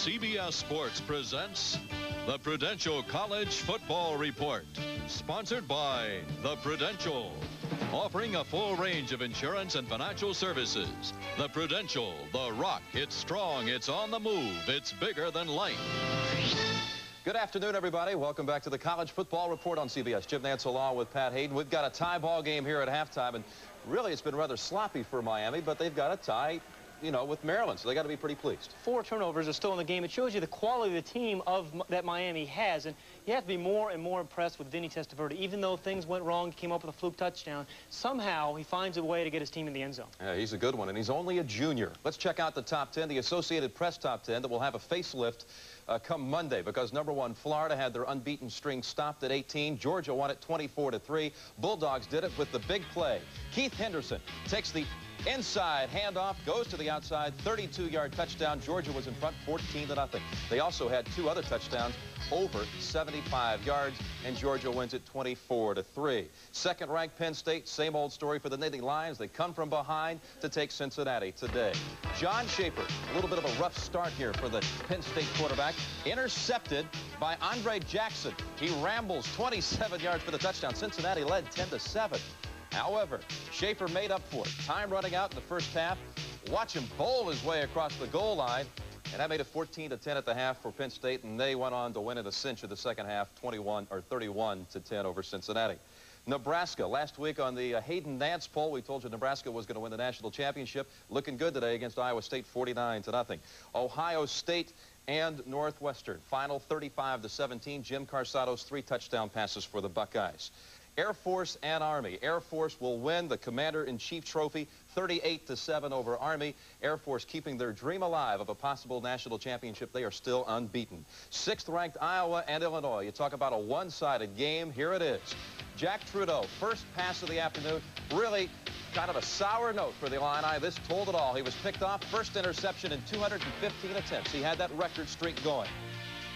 CBS Sports presents the Prudential College Football Report, sponsored by the Prudential, offering a full range of insurance and financial services. The Prudential, the rock, it's strong, it's on the move, it's bigger than life. Good afternoon, everybody. Welcome back to the College Football Report on CBS. Jim Nantz along with Pat Haden. We've got a tie ball game here at halftime, and really it's been rather sloppy for Miami, but they've got a tie, you know, with Maryland, so they got to be pretty pleased. 4 turnovers are still in the game. It shows you the quality of the team that Miami has, and you have to be more and more impressed with Vinny Testaverde. Even though things went wrong, he came up with a fluke touchdown, somehow he finds a way to get his team in the end zone. Yeah, he's a good one, and he's only a junior. Let's check out the top 10, the Associated Press top 10 that will have a facelift come Monday, because number 1, Florida had their unbeaten string stopped at 18. Georgia won it 24-3. Bulldogs did it with the big play. Keith Henderson takes the inside handoff, goes to the outside, 32-yard touchdown. Georgia was in front 14-0. They also had 2 other touchdowns over 75 yards, and Georgia wins it 24-3. Second-ranked Penn State, same old story for the Nittany Lions. They come from behind to take Cincinnati today. John Schaefer, a little bit of a rough start here for the Penn State quarterback. Intercepted by Andre Jackson. He rambles 27 yards for the touchdown. Cincinnati led 10-7. However, Schaefer made up for it. Time running out in the first half. Watch him bowl his way across the goal line. And that made it 14-10 at the half for Penn State, and they went on to win in a cinch of the second half, 31-10 over Cincinnati. Nebraska, last week on the Haden Nantz poll, we told you Nebraska was going to win the national championship. Looking good today against Iowa State, 49-0. Ohio State and Northwestern, final 35-17. Jim Carsato's 3 touchdown passes for the Buckeyes. Air Force and Army. Air Force will win the Commander-in-Chief Trophy 38-7 over Army. Air Force keeping their dream alive of a possible national championship. They are still unbeaten. 6th-ranked Iowa and Illinois. You talk about a one-sided game. Here it is. Jack Trudeau, first pass of the afternoon. Really kind of a sour note for the Illini. This told it all. He was picked off. First interception in 215 attempts. He had that record streak going.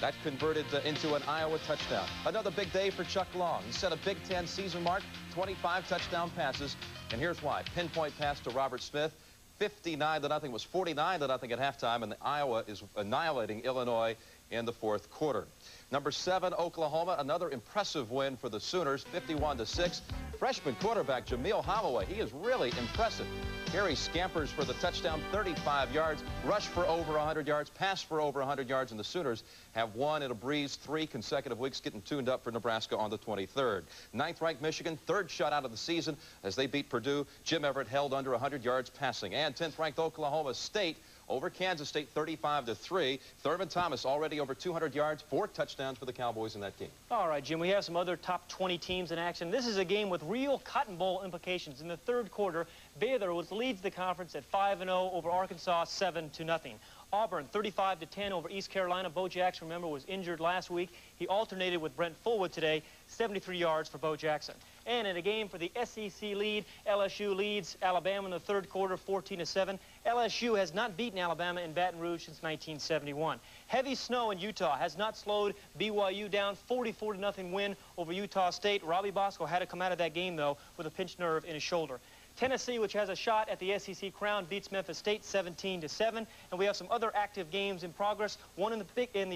That converted into an Iowa touchdown. Another big day for Chuck Long. He set a Big Ten season mark, 25 touchdown passes. And here's why. Pinpoint pass to Robert Smith. 59-0 was 49-0 at halftime, and Iowa is annihilating Illinois in the 4th quarter. Number 7, Oklahoma, another impressive win for the Sooners, 51-6. Freshman quarterback Jameel Holloway, he is really impressive. Here he scampers for the touchdown, 35 yards, rush for over 100 yards, pass for over 100 yards, and the Sooners have won in a breeze 3 consecutive weeks, getting tuned up for Nebraska on the 23rd. 9th-ranked Michigan, 3rd shutout of the season as they beat Purdue. Jim Everett held under 100 yards passing. And 10th-ranked Oklahoma State over Kansas State, 35-3. Thurman Thomas already over 200 yards, 4 touchdowns for the Cowboys in that game. All right, Jim, we have some other top 20 teams in action. This is a game with real Cotton Bowl implications. In the 3rd quarter, Baylor leads the conference at 5-0 over Arkansas, 7-0. Auburn, 35-10 over East Carolina. Bo Jackson, remember, was injured last week. He alternated with Brent Fullwood today, 73 yards for Bo Jackson. And in a game for the SEC lead, LSU leads Alabama in the 3rd quarter, 14-7. LSU has not beaten Alabama in Baton Rouge since 1971. Heavy snow in Utah has not slowed BYU down, 44-0 win over Utah State. Robbie Bosco had to come out of that game, though, with a pinched nerve in his shoulder. Tennessee, which has a shot at the SEC crown, beats Memphis State 17-7. And we have some other active games in progress. One in the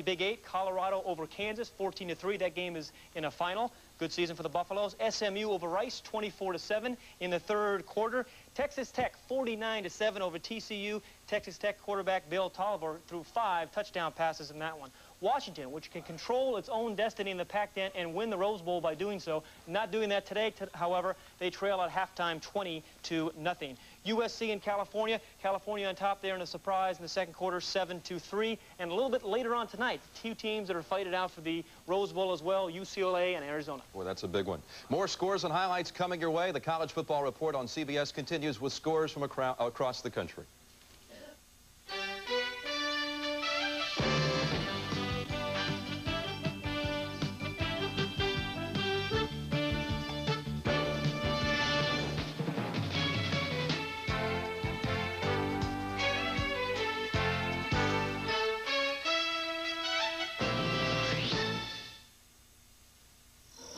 Big 8, Colorado over Kansas, 14-3. That game is in a final. Good season for the Buffaloes. SMU over Rice, 24-7 in the 3rd quarter. Texas Tech, 49-7 over TCU. Texas Tech quarterback Bill Tolliver threw 5 touchdown passes in that one. Washington, which can control its own destiny in the Pac-10 and win the Rose Bowl by doing so. Not doing that today, however, they trail at halftime 20-0. USC and California. California on top there in a surprise in the 2nd quarter, 7-3. And a little bit later on tonight, 2 teams that are fighting out for the Rose Bowl as well, UCLA and Arizona. Boy, that's a big one. More scores and highlights coming your way. The College Football Report on CBS continues with scores from across the country.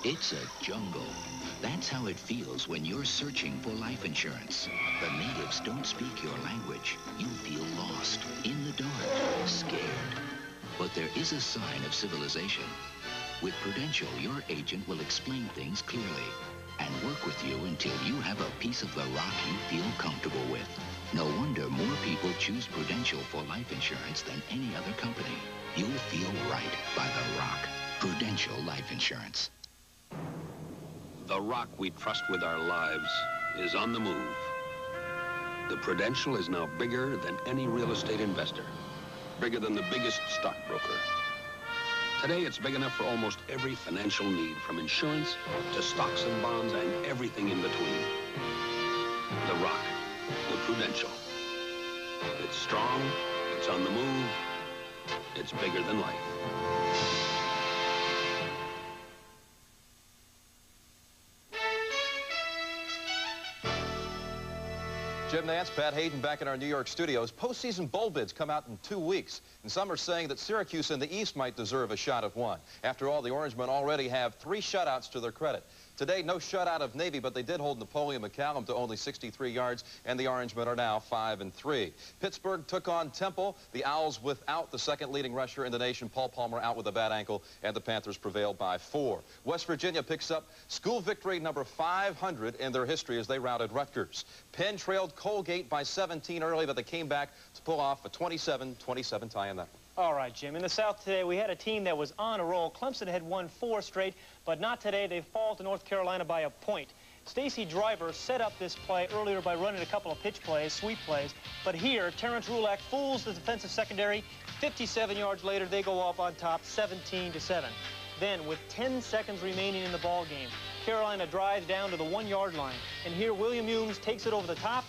It's a jungle. That's how it feels when you're searching for life insurance. The natives don't speak your language. You feel lost, in the dark, scared. But there is a sign of civilization. With Prudential, your agent will explain things clearly and work with you until you have a piece of the rock you feel comfortable with. No wonder more people choose Prudential for life insurance than any other company. You'll feel right by the rock. Prudential Life Insurance. The rock we trust with our lives is on the move. The Prudential is now bigger than any real estate investor. Bigger than the biggest stockbroker. Today, it's big enough for almost every financial need, from insurance to stocks and bonds and everything in between. The rock, the Prudential. It's strong, it's on the move, it's bigger than life. Jim Nantz, Pat Haden back in our New York studios. Postseason bowl bids come out in 2 weeks, and some are saying that Syracuse in the East might deserve a shot at one. After all, the Orangemen already have 3 shutouts to their credit. Today, no shutout of Navy, but they did hold Napoleon McCallum to only 63 yards, and the Orangemen are now 5-3. Pittsburgh took on Temple. The Owls without the second leading rusher in the nation, Paul Palmer, out with a bad ankle, and the Panthers prevailed by 4. West Virginia picks up school victory number 500 in their history as they routed Rutgers. Penn trailed Colgate by 17 early, but they came back to pull off a 27-27 tie in that one. All right, Jim. In the South today, we had a team that was on a roll. Clemson had won 4 straight, but not today. They fall to North Carolina by a point. Stacy Driver set up this play earlier by running a couple of pitch plays, sweep plays. But here, Terrence Rulak fools the defensive secondary. 57 yards later, they go off on top, 17-7. Then, with 10 seconds remaining in the ball game, Carolina drives down to the 1-yard line. And here, William Humes takes it over the top,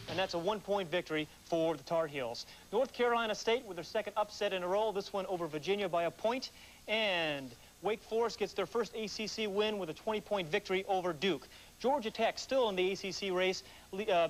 and that's a 1-point victory for the Tar Heels. North Carolina State with their second upset in a row, this one over Virginia by a point. And Wake Forest gets their first ACC win with a 20-point victory over Duke. Georgia Tech, still in the ACC race,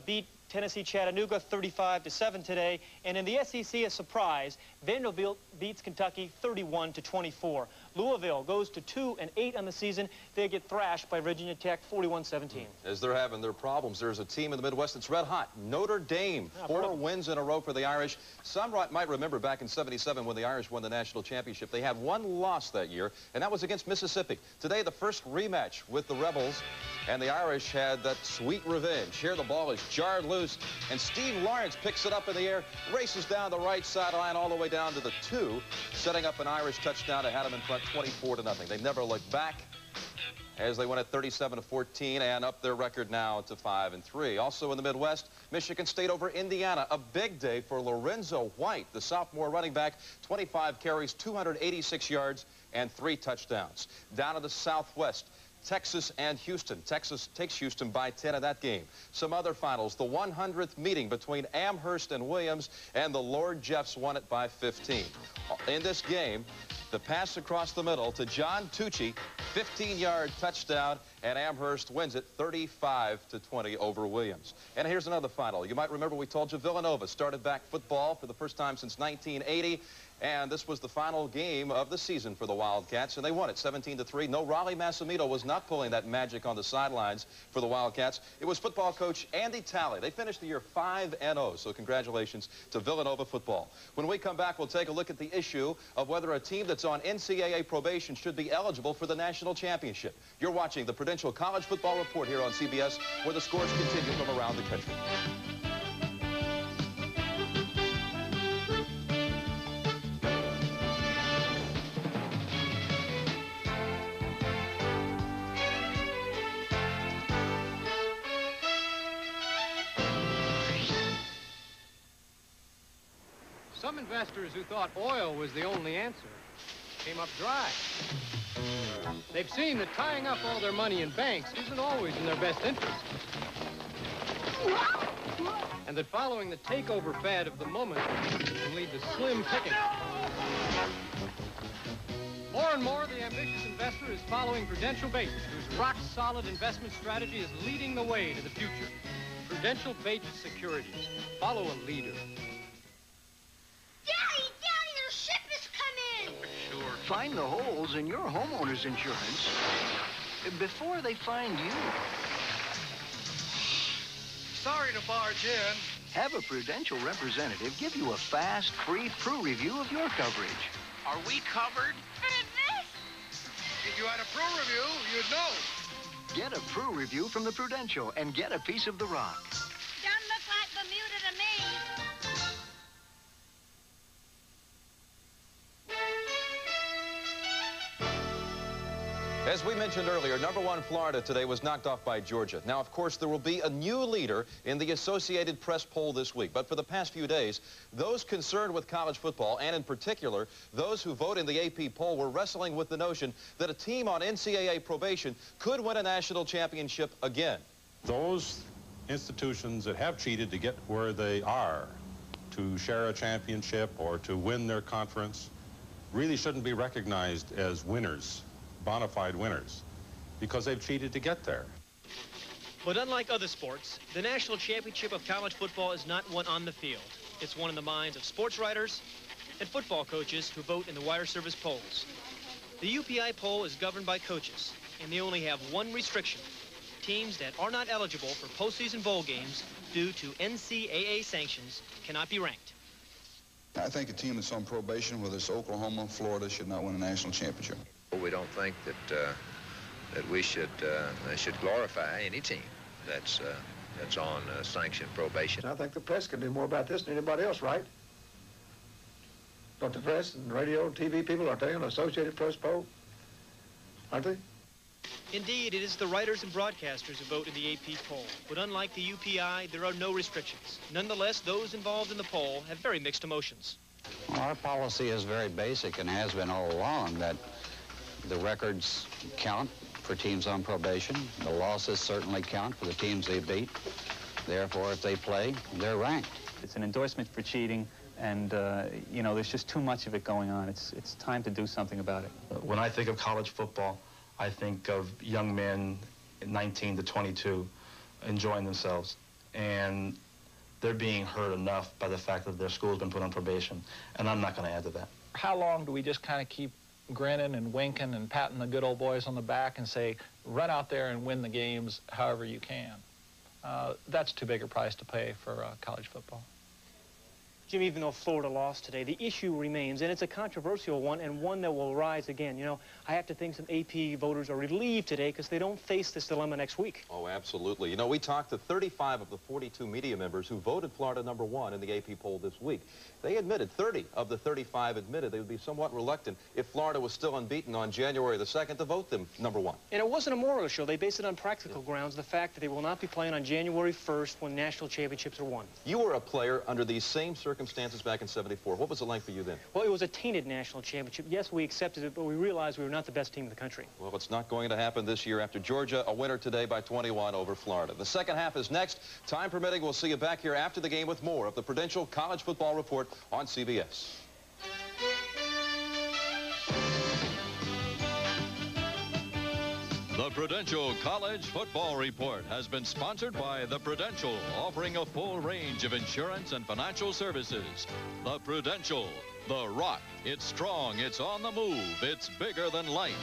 beat Tennessee Chattanooga 35-7 today. And in the SEC, a surprise, Vanderbilt beats Kentucky 31-24. Louisville goes to 2-8 on the season. They get thrashed by Virginia Tech 41-17. As they're having their problems, there's a team in the Midwest that's red hot. Notre Dame, 4 wins in a row for the Irish. Some might remember back in '77 when the Irish won the national championship. They had 1 loss that year, and that was against Mississippi. Today, the first rematch with the Rebels, and the Irish had that sweet revenge. Here, the ball is jarred loose, and Steve Lawrence picks it up in the air, races down the right sideline all the way down to the 2, setting up an Irish touchdown to have them in front 24-0. They never looked back as they win at 37-14 and up their record now to 5-3. Also in the Midwest, Michigan State over Indiana. A big day for Lorenzo White, the sophomore running back. 25 carries, 286 yards, and 3 touchdowns. Down in the Southwest, Texas and Houston. Texas takes Houston by 10 in that game. Some other finals. The 100th meeting between Amherst and Williams, and the Lord Jeffs won it by 15. In this game, the pass across the middle to John Tucci, 15-yard touchdown, and Amherst wins it 35-20 over Williams. And here's another final. You might remember we told you Villanova started back football for the first time since 1980. And this was the final game of the season for the Wildcats, and they won it 17-3. No, Raleigh Massimito was not pulling that magic on the sidelines for the Wildcats. It was football coach Andy Talley. They finished the year 5-0, so congratulations to Villanova football. When we come back, we'll take a look at the issue of whether a team that's on NCAA probation should be eligible for the national championship. You're watching the Prudential College Football Report here on CBS, where the scores continue from around the country. Some investors who thought oil was the only answer came up dry. They've seen that tying up all their money in banks isn't always in their best interest. And that following the takeover fad of the moment can lead to slim pickings. More and more, the ambitious investor is following Prudential Bates, whose rock-solid investment strategy is leading the way to the future. Prudential Bates Securities. Follow a leader. Daddy, their ship has come in! Sure. Find the holes in your homeowner's insurance before they find you. Sorry to barge in. Have a Prudential representative give you a fast, free Pru review of your coverage. Are we covered? If you had a Pru review, you'd know. Get a Pru review from the Prudential and get a piece of the rock. Don't look like Bermuda to me. As we mentioned earlier, #1 Florida today was knocked off by Georgia. Now, of course, there will be a new leader in the Associated Press poll this week. But for the past few days, those concerned with college football, and in particular, those who vote in the AP poll, were wrestling with the notion that a team on NCAA probation could win a national championship again. Those institutions that have cheated to get where they are, to share a championship or to win their conference, really shouldn't be recognized as winners, bona fide winners, because they've cheated to get there. But unlike other sports, the national championship of college football is not one on the field. It's one in the minds of sports writers and football coaches who vote in the wire service polls. The UPI poll is governed by coaches, and they only have one restriction. Teams that are not eligible for postseason bowl games due to NCAA sanctions cannot be ranked. I think a team that's on probation, whether it's Oklahoma, Florida, should not win a national championship. We don't think that that we should glorify any team that's on sanctioned probation. I think the press can do more about this than anybody else, right? Don't the press and radio and TV people, aren't they on the Associated Press poll? Aren't they? Indeed, it is the writers and broadcasters who vote in the AP poll. But unlike the UPI, there are no restrictions. Nonetheless, those involved in the poll have very mixed emotions. Well, our policy is very basic and has been all along, that the records count for teams on probation. The losses certainly count for the teams they beat. Therefore, if they play, they're ranked. It's an endorsement for cheating, and, you know, there's just too much of it going on. It's time to do something about it. When I think of college football, I think of young men 19 to 22 enjoying themselves, and they're being hurt enough by the fact that their school's been put on probation, and I'm not going to add to that. How long do we just kind of keep grinning and winking and patting the good old boys on the back and say, run out there and win the games however you can? That's too big a price to pay for college football. Jim, even though Florida lost today, the issue remains, and it's a controversial one, and one that will rise again. You know, I have to think some AP voters are relieved today because they don't face this dilemma next week. Oh, absolutely. You know, we talked to 35 of the 42 media members who voted Florida #1 in the AP poll this week. They admitted, 30 of the 35 admitted they would be somewhat reluctant if Florida was still unbeaten on January the 2nd to vote them #1. And it wasn't a moral issue. They based it on practical grounds, the fact that they will not be playing on January 1st when national championships are won. You were a player under these same circumstances back in '74. What was it like for you then? Well, it was a tainted national championship. Yes, we accepted it, but we realized we were not the best team in the country. Well, it's not going to happen this year after Georgia, a winner today by 21 over Florida. The second half is next. Time permitting, we'll see you back here after the game with more of the Prudential College Football Report on CBS. The Prudential College Football Report has been sponsored by the Prudential, offering a full range of insurance and financial services. The Prudential, the rock. It's strong, it's on the move, it's bigger than life.